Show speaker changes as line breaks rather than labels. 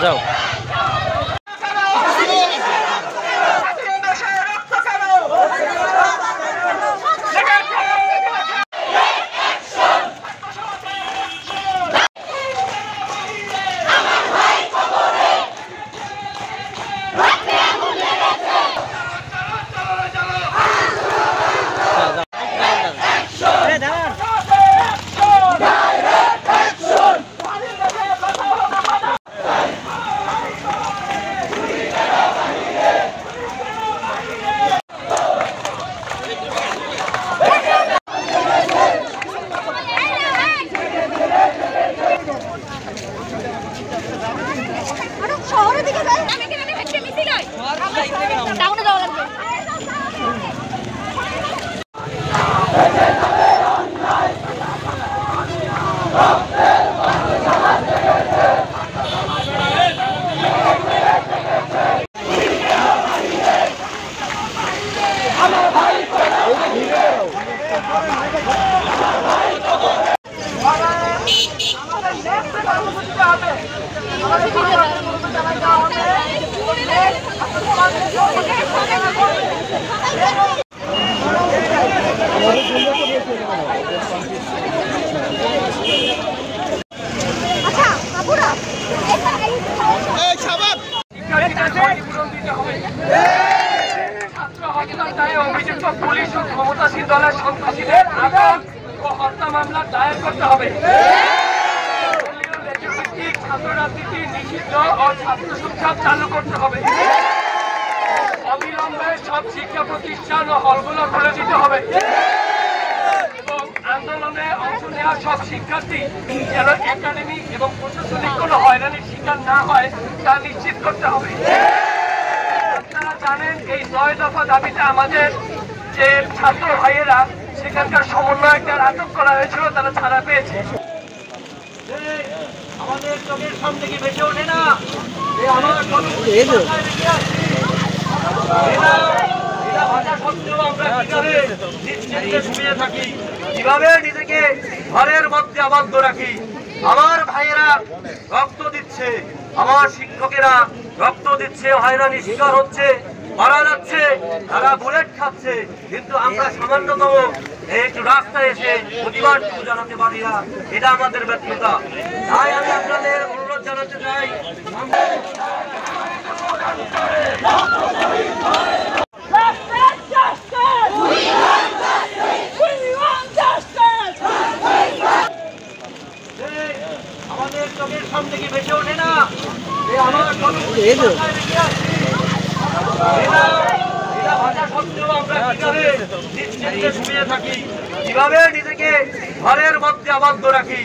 যাও।
অভিযুক্ত পুলিশ ও ক্ষমতাসীন দলের সন্ত্রাসীদের আটক ও হত্যা মামলা দায়ের করতে হবে। ছাত্র রাজনীতি নিষিদ্ধ ও ছাত্র সংসদ চালু করতে হবে। অবিলম্বে সব শিক্ষা প্রতিষ্ঠান ও হলগুলো খুলে দিতে হবে এবং আন্দোলনে অংশ নেওয়া সব শিক্ষার্থী যেন একাডেমিক এবং প্রশাসনিক কোনো হয়রানির শিকার না হয় তা নিশ্চিত করতে হবে। আপনারা জানেন এই 9 দফা দাবিতে আমাদের যে ছাত্র ভাইয়েরা সেখানকার সমন্বয়কদের আটক করা হয়েছিল, তারা ছাড়া পেয়েছে। আমাদের চোখের সামনে কি ভেসে ওঠে না কিভাবে নিজেকে ঘরের মধ্যে আবদ্ধ রাখি। আমার ভাইয়েরা রক্ত দিচ্ছে, আমার শিক্ষকেরা রক্ত দিচ্ছে, হয়রানি শিকার হচ্ছে, মারা যাচ্ছে, তারা বুলেট খাচ্ছে, কিন্তু আমরা সামান্যতম একটু রাস্তায় এসে প্রতিবাদ জানাতে পারি না। এটা আমাদের ব্যর্থতা। তাই আমি আপনাদের অনুরোধ জানাতে চাই, আমাদের চোখের সামনে কি ভেসে ওঠে না কিভাবে নিজেকে ঘরের মধ্যে আবদ্ধ রাখি।